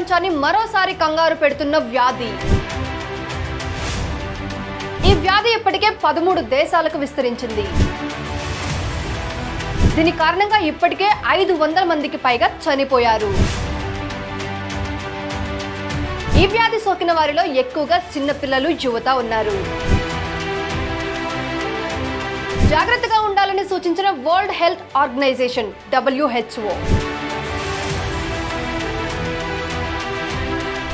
ప్రపంచాన్ని మరోసారి కంగారు పెడుతున్న వ్యాధి. ఈ వ్యాధి ఇప్పటికే 13 దేశాలకు విస్తరించింది. దీని కారణంగా ఇప్పటికే 500 మందికి పైగా చనిపోయారు. ఈ వ్యాధి సోకిన వారిలో ఎక్కువగా చిన్నపిల్లలు, యువత ఉన్నారు. జాగ్రత్తగా ఉండాలని సూచించిన World Health Organization WHO.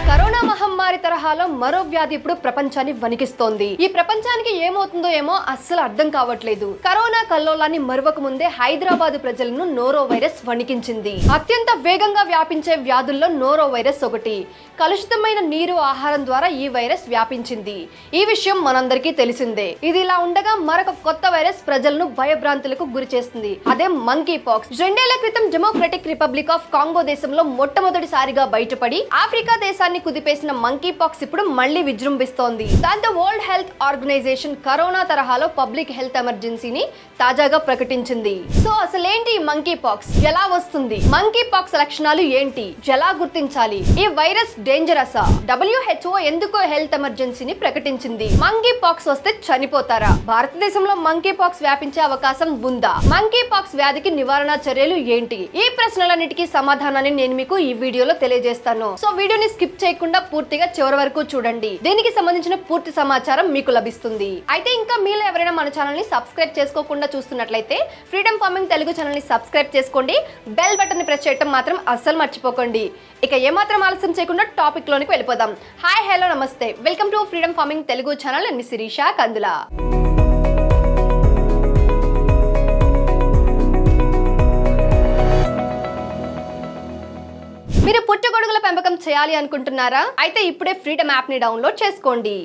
Corona మహమ్మారి తరహాలో మరో వ్యాధి ఇప్పుడు ప్రపంచాన్ని వణికిస్తోంది. ఈ ప్రపంచానికి ఏమవుతుందో ఏమో అస్సలు అర్థం కావట్లేదు. కరోనా కల్లోలాన్ని మరవక ముందే హైదరాబాద్ ప్రజలను నోరో వైరస్ వణికించింది. అత్యంత వేగంగా వ్యాపించే వ్యాధుల్లో నోరో వైరస్ ఒకటి. కలుషితమైన నీరు, ఆహారం ద్వారా ఈ వైరస్ వ్యాపించింది. ఈ విషయం మనందరికీ తెలిసిందే. ఇది ఇలా ఉండగా మరొక కొత్త వైరస్ ప్రజలను భయభ్రాంతులకు గురి చేస్తుంది. అదే మంకీ పాక్స్. 2 ఏళ్ల క్రితం డెమోక్రటిక్ రిపబ్లిక్ ఆఫ్ కాంగో దేశంలో మొట్టమొదటిసారిగా బయటపడి ఆఫ్రికా దేశాన్ని కుదిపేసిన మంకీ పాక్స్ ఇప్పుడు మళ్లీ విజృంభిస్తోంది. దాంతో వరల్డ్ హెల్త్ ఆర్గనైజేషన్ కరోనా తరహాలో పబ్లిక్ హెల్త్ ఎమర్జెన్సీని తాజాగా ప్రకటించింది. సో అసలేంటి ఈ మంకీ పాక్స్? ఎలా వస్తుంది? మంకీ పాక్స్ లక్షణాలు ఏంటి? ఎలా గుర్తించాలి? ఈ వైరస్ డేంజరసా? WHO ఎందుకో హెల్త్ ఎమర్జెన్సీని ప్రకటించింది. మంకీ పాక్స్ వస్తే చనిపోతారా? భారతదేశంలో మంకీ పాక్స్ వ్యాపించే అవకాశం ఉందా? మంకీ పాక్స్ వ్యాధికి నివారణ చర్యలు ఏంటి? ఈ ప్రశ్నలన్నిటికీ సమాధానాన్ని నేను మీకు ఈ వీడియోలో తెలియజేస్తాను. సో వీడియోని స్కిప్ చేయకుండా పూర్తిగా చివరి వరకు చూడండి. దీనికి సంబంధించిన పూర్తి సమాచారం మీకు లభిస్తుంది. అయితే ఇంకా మీలో ఎవరైనా మన ఛానల్ ని సబ్స్క్రైబ్ చేసుకోకుండా చూస్తున్నట్లయితే ఫ్రీడమ్ ఫార్మింగ్ తెలుగు ఛానల్ ని సబ్స్క్రైబ్ చేసుకోండి. బెల్ బటన్ ని ప్రెస్ చేయడం మాత్రం అస్సలు మర్చిపోకండి. ఇక ఏమాత్రం ఆలస్యం చేయకుండా టాపిక్ లోనికి వెళ్ళిపోదాం. హాయ్, హలో, నమస్తే. Welcome to freedom farming Telugu channel. నేను శిరీష కందుల. మీరు పుట్టగొడుగుల పెంపకం చేయాలి అనుకుంటున్నారా? అయితే ఇప్పుడే ఫ్రీడమ్ యాప్ ని డౌన్లోడ్ చేసుకోండి.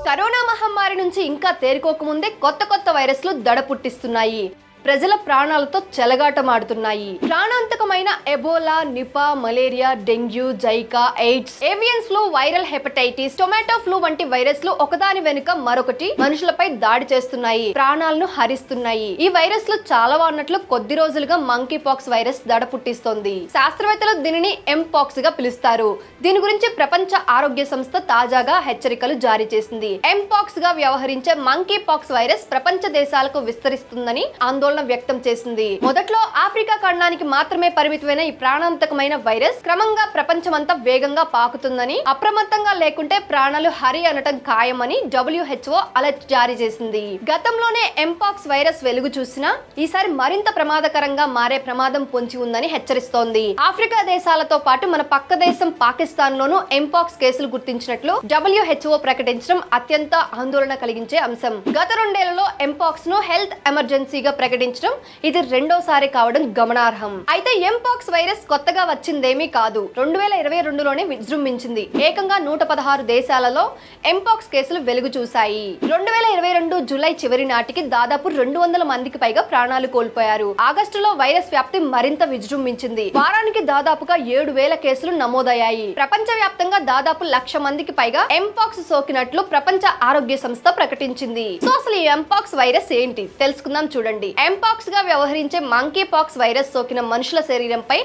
కరోనా మహమ్మారి నుంచి ఇంకా తేరుకోకముందే కొత్త వైరస్లు దడ పుట్టిస్తున్నాయి. ప్రజల ప్రాణాలతో చెలగాటమాడుతున్నాయి. ప్రాణాంతకమైన Ebola, Nipah, malaria, dengue, Zika, AIDS, avian flu, viral hepatitis, tomato flu వంటి వైరస్లు ఒకదాని వెనుక మరొకటి మనుషులపై దాడి చేస్తున్నాయి, ప్రాణాలను హరిస్తున్నాయి. ఈ వైరస్లు చాలా అన్నట్లు కొద్ది రోజులుగా మంకీ పాక్స్ వైరస్ దడ పుట్టిస్తోంది. శాస్త్రవేత్తలు దీనిని ఎంపాక్స్ గా పిలుస్తారు. దీని గురించి ప్రపంచ ఆరోగ్య సంస్థ తాజాగా హెచ్చరికలు జారీ చేసింది. ఎంపాక్స్ గా వ్యవహరించే మంకీ పాక్స్ వైరస్ ప్రపంచ దేశాలకు విస్తరిస్తుందని ఆందోళన వ్యక్తం చేసింది. మొదట్లో ఆఫ్రికా ఖండానికి మాత్రమే పరిమితమైన ఈ ప్రాణాంతకమైన వైరస్ క్రమంగా ప్రపంచమంతా వేగంగా పాకుతుందని, అప్రమత్తంగా లేకుంటే ప్రాణాలు హరి అనటం ఖాయమని WHO అలర్ట్ జారీ చేసింది. గతంలోనే ఎంపాక్స్ వైరస్ వెలుగు చూసినా ఈసారి మరింత ప్రమాదకరంగా మారే ప్రమాదం పొంచి ఉందని హెచ్చరిస్తోంది. ఆఫ్రికా దేశాలతో పాటు మన పక్క దేశం పాకిస్తాన్ లోనూ ఎంపాక్స్ కేసులు గుర్తించినట్లు WHO ప్రకటించడం అత్యంత ఆందోళన కలిగించే అంశం. గత 2 ఏళ్లలో ఎంపాక్స్ ను హెల్త్ ఎమర్జెన్సీగా ప్రకటించడం ఇది రెండోసారి కావడం గమనార్హం. అయితే ఎంపాక్స్ వైరస్ కొత్తగా వచ్చిందేమీ కాదు. 2022లోనే విజృంభించింది. ఏకంగా 116 దేశాలలో ఎంపాక్స్ కేసులు వెలుగు చూశాయి. 2022 జూలై చివరి నాటికి దాదాపు 200 మందికి పైగా ప్రాణాలు కోల్పోయారు. ఆగస్టులో వైరస్ వ్యాప్తి మరింత విజృంభించింది. వారానికి దాదాపుగా 7,000 కేసులు నమోదయ్యాయి. ప్రపంచ వ్యాప్తంగా దాదాపు 1,00,000 మందికి పైగా ఎంపాక్స్ సోకినట్లు ప్రపంచ ఆరోగ్య సంస్థ ప్రకటించింది. సో అసలు ఈ ఎంపాక్స్ వైరస్ ఏంటి తెలుసుకుందాం చూడండి. ఎంపాక్స్ గా వ్యవహరించే మంకీ పాక్స్ వైరస్ సోకిన మనుషుల శరీరంపై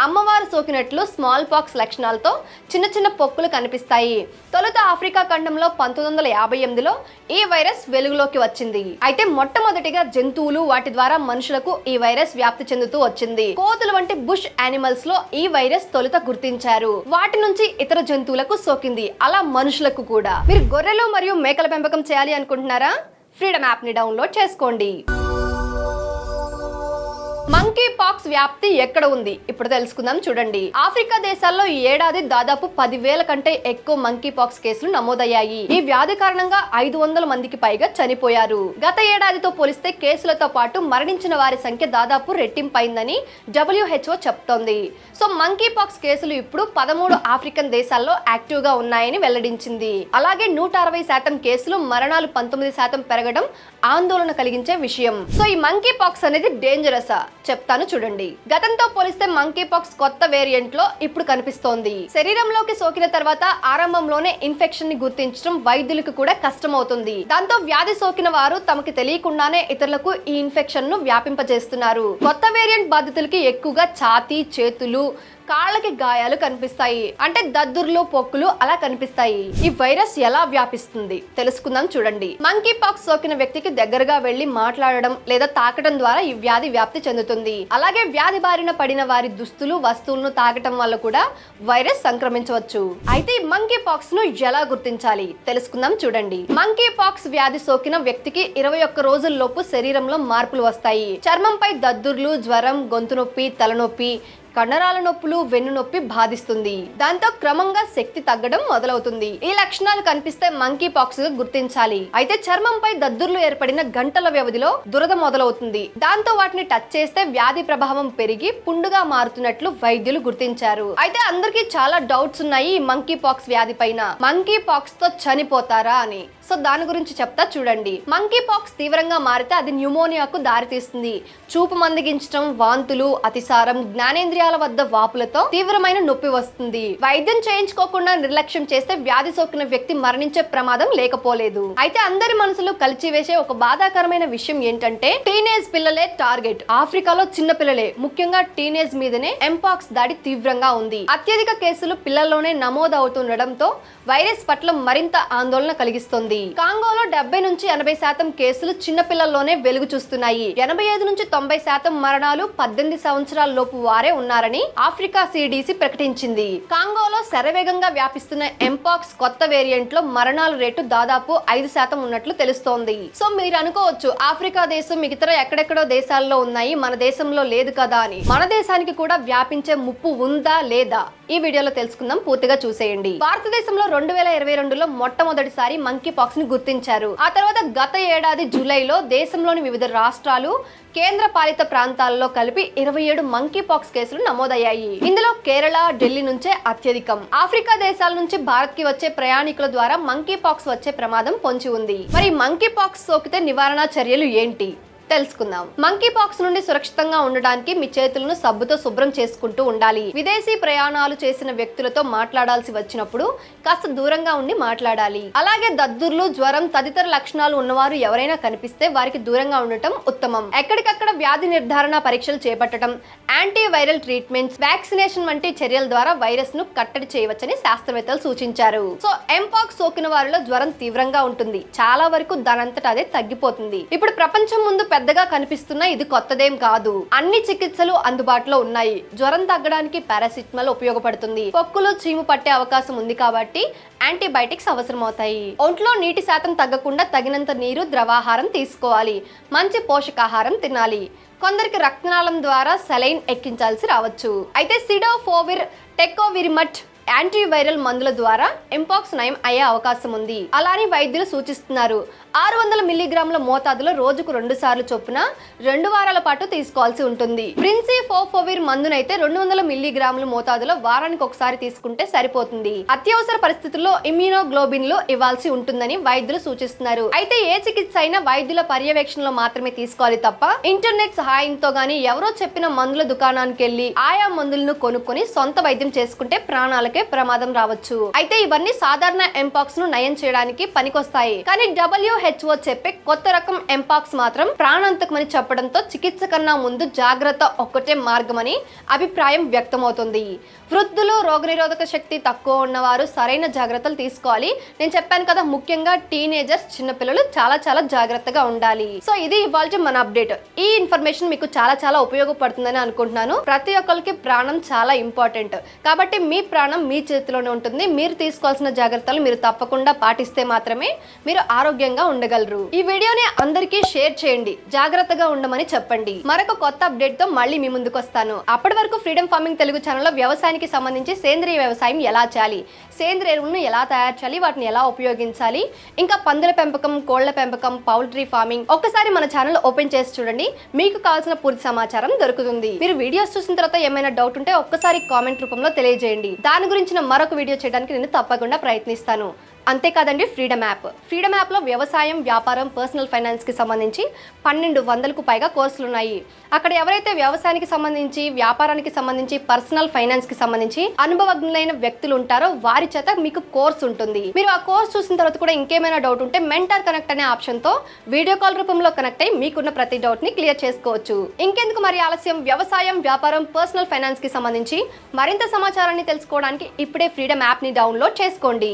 అమ్మవారు సోకినట్లు స్మాల్ పాక్స్ లక్షణాలతో చిన్న పొక్కులు కనిపిస్తాయి. తొలుత ఆఫ్రికా ఖండంలో 1958లో ఈ వైరస్ వెలుగులోకి వచ్చింది. అయితే మొట్టమొదటిగా జంతువులు, వాటి ద్వారా మనుషులకు ఈ వైరస్ వ్యాప్తి చెందుతూ వచ్చింది. కోతులు వంటి బుష్ యానిమల్స్ లో ఈ వైరస్ తొలుత గుర్తించారు. వాటి నుంచి ఇతర జంతువులకు సోకింది, అలా మనుషులకు కూడా. మీరు గొర్రెలు మరియు మేకల పెంపకం చేయాలి అనుకుంటున్నారా? ఫ్రీడమ్ యాప్ ని డౌన్లోడ్ చేసుకోండి. మంకీ పాక్స్ వ్యాప్తి ఎక్కడ ఉంది ఇప్పుడు తెలుసుకుందాం చూడండి. ఆఫ్రికా దేశాల్లో ఈ ఏడాది దాదాపు 10,000 కంటే ఎక్కువ మంకీ పాక్స్ కేసులు నమోదయ్యాయి. ఈ వ్యాధి కారణంగా 500 మందికి పైగా చనిపోయారు. గత ఏడాదితో పోలిస్తే కేసులతో పాటు మరణించిన వారి సంఖ్య దాదాపు రెట్టింపైందని WHO చెప్తోంది. సో మంకీ పాక్స్ కేసులు ఇప్పుడు 13 ఆఫ్రికన్ దేశాల్లో యాక్టివ్ గా ఉన్నాయని వెల్లడించింది. అలాగే 160% కేసులు, మరణాలు 19% పెరగడం ఆందోళన కలిగించే విషయం. సో ఈ మంకీ పాక్స్ అనేది డేంజరసా చెప్తాను చూడండి. గతంతో పోలిస్తే మంకీ పాక్స్ కొత్త వేరియంట్ లో ఇప్పుడు కనిపిస్తోంది. శరీరంలోకి సోకిన తర్వాత ఆరంభంలోనే ఇన్ఫెక్షన్ ని గుర్తించడం వైద్యులకు కూడా కష్టమవుతుంది. దాంతో వ్యాధి సోకిన వారు తమకి తెలియకుండానే ఇతరులకు ఈ ఇన్ఫెక్షన్ ను వ్యాపింపజేస్తున్నారు. కొత్త వేరియంట్ బాధితులకి ఎక్కువగా ఛాతీ, చేతులు, కాళ్ళకి గాయాలు కనిపిస్తాయి. అంటే దద్దుర్లు, పొక్కులు అలా కనిపిస్తాయి. ఈ వైరస్ ఎలా వ్యాపిస్తుంది తెలుసుకుందాం చూడండి. మంకీ పాక్స్ సోకిన వ్యక్తికి దగ్గరగా వెళ్లి మాట్లాడడం లేదా తాకడం ద్వారా ఈ వ్యాధి వ్యాప్తి చెందుతుంది. అలాగే వ్యాధి బారిన పడిన వారి దుస్తులు, వస్తువులను తాకటం వల్ల కూడా వైరస్ సంక్రమించవచ్చు. అయితే ఈ మంకీ పాక్స్ ను ఎలా గుర్తించాలి తెలుసుకుందాం చూడండి. మంకీ పాక్స్ వ్యాధి సోకిన వ్యక్తికి 21 రోజుల్లోపు శరీరంలో మార్పులు వస్తాయి. చర్మంపై దద్దుర్లు, జ్వరం, గొంతు నొప్పి, తలనొప్పి, కండరాల నొప్పులు, వెన్ను నొప్పి బాధిస్తుంది. దాంతో క్రమంగా శక్తి తగ్గడం మొదలవుతుంది. ఈ లక్షణాలు కనిపిస్తే మంకీ పాక్స్ గా గుర్తించాలి. అయితే చర్మంపై దద్దుర్లు ఏర్పడిన గంటల వ్యవధిలో దురద మొదలవుతుంది. దాంతో వాటిని టచ్ చేస్తే వ్యాధి ప్రభావం పెరిగి పుండుగా మారుతున్నట్లు వైద్యులు గుర్తించారు. అయితే అందరికీ చాలా డౌట్స్ ఉన్నాయి ఈ మంకీ పాక్స్ వ్యాధి పైన. మంకీ పాక్స్ తో చనిపోతారా అని. సో దాని గురించి చెప్తా చూడండి. మంకీ పాక్స్ తీవ్రంగా మారితే అది న్యూమోనియాకు దారితీస్తుంది. చూపు మందగించడం, వాంతులు, అతిసారం, జ్ఞానేంద్రియాల వద్ద వాపులతో తీవ్రమైన నొప్పి వస్తుంది. వైద్యం చేయించుకోకుండా నిర్లక్ష్యం చేస్తే వ్యాధి సోకిన వ్యక్తి మరణించే ప్రమాదం లేకపోలేదు. అయితే అందరి మనసులు కలిచివేసే ఒక బాధాకరమైన విషయం ఏంటంటే టీనేజ్ పిల్లలే టార్గెట్. ఆఫ్రికాలో చిన్న పిల్లలే, ముఖ్యంగా టీనేజ్ మీదనే ఎంపాక్స్ దాడి తీవ్రంగా ఉంది. అత్యధిక కేసులు పిల్లల్లోనే నమోదు అవుతుండటంతో వైరస్ పట్ల మరింత ఆందోళన కలిగిస్తుంది. కాంగోలో 70 నుంచి 80% కేసులు చిన్నపిల్లల్లోనే వెలుగు చూస్తున్నాయి. 85 నుంచి 90% మరణాలు 18 సంవత్సరాల లోపు వారే ఉన్నారని ఆఫ్రికా సిడిసి ప్రకటించింది. కాంగోలో శరవేగంగా వ్యాపిస్తున్న ఎంపాక్స్ కొత్త వేరియంట్ లో మరణాల రేటు దాదాపు 5% ఉన్నట్లు తెలుస్తోంది. సో మీరు అనుకోవచ్చు ఆఫ్రికా దేశం మిగతా ఎక్కడెక్కడో దేశాల్లో ఉన్నాయి, మన దేశంలో లేదు కదా అని. మన దేశానికి కూడా వ్యాపించే ముప్పు ఉందా లేదా ఈ వీడియోలో తెలుసుకుందాం. పూర్తిగా చూసేయండి. భారతదేశంలో 2022లో మొట్టమొదటిసారి మంకీ పాక్స్ ని గుర్తించారు. ఆ తర్వాత గత ఏడాది జూలైలో దేశంలోని వివిధ రాష్ట్రాలు, కేంద్ర పాలిత ప్రాంతాలలో కలిపి 27 మంకీ పాక్స్ కేసులు నమోదయ్యాయి. ఇందులో కేరళ, ఢిల్లీ నుంచే అత్యధికం. ఆఫ్రికా దేశాల నుంచి భారత్ కి వచ్చే ప్రయాణికుల ద్వారా మంకీ పాక్స్ వచ్చే ప్రమాదం పొంచి ఉంది. మరి మంకీ పాక్స్ సోకితే నివారణ చర్యలు ఏంటి తెలుసుకుందాం. మంకీ పాక్స్ నుండి సురక్షితంగా ఉండడానికి మీ చేతులను సబ్బుతో శుభ్రం చేసుకుంటూ ఉండాలి. విదేశీ ప్రయాణాలు చేసిన వ్యక్తులతో మాట్లాడాల్సి వచ్చినప్పుడు కాస్త దూరంగా ఉండి మాట్లాడాలి. అలాగే దద్దుర్లు, జ్వరం తదితర లక్షణాలు ఉన్నవారు ఎవరైనా కనిపిస్తే వారికి దూరంగా ఉండటం ఉత్తమం. ఎక్కడికక్కడ వ్యాధి నిర్ధారణ పరీక్షలు చేపట్టడం, యాంటీవైరల్ ట్రీట్మెంట్స్, వ్యాక్సినేషన్ వంటి చర్యల ద్వారా వైరస్ ను కట్టడి చేయవచ్చని శాస్త్రవేత్తలు సూచించారు. సో ఎంపాక్స్ సోకిన వారిలో జ్వరం తీవ్రంగా ఉంటుంది. చాలా వరకు దానంతట అదే తగ్గిపోతుంది. ఇప్పుడు ప్రపంచం ముందు పెద్దగా కనిపిస్తున్న ఇది కొత్తదేం కాదు. అన్ని చికిత్సలు అందుబాటులో ఉన్నాయి. జ్వరం తగ్గడానికి పారాసిటమాల్ ఉపయోగపడుతుంది. పొక్కులు, చీము పట్టే అవకాశం ఉంది కాబట్టి యాంటీబయాటిక్స్ అవసరం అవుతాయి. ఒంట్లో నీటి శాతం తగ్గకుండా తగినంత నీరు, ద్రవాహారం తీసుకోవాలి. మంచి పోషకాహారం తినాలి. కొందరికి రక్తనాళం ద్వారా సెలైన్ ఎక్కించాల్సి రావచ్చు. అయితే సిడోఫోవిర్, టెకోవిరిమట్ యాంటీవైరల్ మందుల ద్వారా ఎంపాక్స్ నయం అయ్యే అవకాశం ఉంది. అలానే వైద్యులు సూచిస్తున్నారు. 600 మిల్లీగ్రాముల మోతాదులో రోజుకు 2 సార్లు చొప్పున 2 వారాల పాటు తీసుకోవాల్సి ఉంటుంది. ప్రిన్సిఫోఫోవిర్ మందునైతే 200 మిల్లీగ్రాముల మోతాదులో వారానికి ఒకసారి తీసుకుంటే సరిపోతుంది. అత్యవసర పరిస్థితుల్లో ఇమ్యూనోగ్లోబిన్లు ఇవ్వాల్సి ఉంటుందని వైద్యులు సూచిస్తున్నారు. అయితే ఏ చికిత్స అయినా వైద్యుల పర్యవేక్షణలో మాత్రమే తీసుకోవాలి తప్ప ఇంటర్నెట్ సహాయంతో గానీ ఎవరో చెప్పిన మందుల దుకాణానికి వెళ్లి ఆయా మందులను కొనుక్కొని సొంత వైద్యం చేసుకుంటే ప్రాణాలకే ప్రమాదం రావచ్చు. అయితే ఇవన్నీ సాధారణ ఎంపాక్స్ ను నయం చేయడానికి పనికొస్తాయి. కానీ WHO చెప్పే కొత్త రకం ఎంపాక్స్ మాత్రం ప్రాణాంతకమని చెప్పడంతో చికిత్స కన్నా ముందు జాగ్రత్త ఒక్కటే మార్గమని అభిప్రాయం వ్యక్తమవుతుంది. వృద్ధులు, రోగనిరోధక శక్తి తక్కువ ఉన్నవారు సరైన జాగ్రత్తలు తీసుకోవాలి. నేను చెప్పాను కదా, ముఖ్యంగా టీనేజర్స్, చిన్నపిల్లలు చాలా జాగ్రత్తగా ఉండాలి. సో ఇది ఇవాల్టి మన అప్డేట్. ఈ ఇన్ఫర్మేషన్ మీకు చాలా ఉపయోగపడుతుందని అనుకుంటున్నాను. ప్రతి ఒక్కరికి ప్రాణం చాలా ఇంపార్టెంట్ కాబట్టి మీ ప్రాణం మీ చేతిలోనే ఉంటుంది. మీరు తీసుకోవాల్సిన జాగ్రత్తలు మీరు తప్పకుండా పాటిస్తే మాత్రమే మీరు ఆరోగ్యంగా ఉండగలరు. ఈ వీడియోని అందరికీ షేర్ చేయండి. జాగ్రత్తగా ఉండమని చెప్పండి. మరొక కొత్త అప్డేట్ తో మళ్ళీ మీ ముందుకు వస్తాను. అప్పటి వరకు ఫ్రీడమ్ ఫార్మింగ్ తెలుగు ఛానల్లో వ్యవసాయానికి సంబంధించి సేంద్రియ వ్యవసాయం ఎలా చేయాలి, సేంద్రియ ఎరువులను ఎలా తయారు చేయాలి, వాటిని ఎలా ఉపయోగించాలి, ఇంకా పందుల పెంపకం, కోళ్ల పెంపకం, పౌల్ట్రీ ఫార్మింగ్ ఒక్కసారి మన ఛానల్ ఓపెన్ చేసి చూడండి. మీకు కావాల్సిన పూర్తి సమాచారం దొరుకుతుంది. మీరు వీడియోస్ చూసిన తర్వాత ఏమైనా డౌట్ ఉంటే ఒక్కసారి కామెంట్ రూపంలో తెలియజేయండి. దాని గురించిన మరొక వీడియో చేయడానికి నేను తప్పకుండా ప్రయత్నిస్తాను. అంతేకాదండి ఫ్రీడమ్ యాప్లో వ్యవసాయం, వ్యాపారం, పర్సనల్ ఫైనాన్స్కి సంబంధించి 1200కు పైగా కోర్సులు ఉన్నాయి. అక్కడ ఎవరైతే వ్యవసాయానికి సంబంధించి, వ్యాపారానికి సంబంధించి, పర్సనల్ ఫైనాన్స్కి సంబంధించి అనుభవజ్ఞులైన వ్యక్తులు ఉంటారో వారి చేత మీకు కోర్స్ ఉంటుంది. మీరు ఆ కోర్స్ చూసిన తర్వాత కూడా ఇంకేమైనా డౌట్ ఉంటే మెంటర్ కనెక్ట్ అనే ఆప్షన్తో వీడియో కాల్ రూపంలో కనెక్ట్ అయ్యి మీకున్న ప్రతి డౌట్ ని క్లియర్ చేసుకోవచ్చు. ఇంకెందుకు మరి ఆలస్యం, వ్యవసాయం, వ్యాపారం, పర్సనల్ ఫైనాన్స్ కి సంబంధించి మరింత సమాచారాన్ని తెలుసుకోవడానికి ఇప్పుడే ఫ్రీడమ్ యాప్ ని డౌన్లోడ్ చేసుకోండి.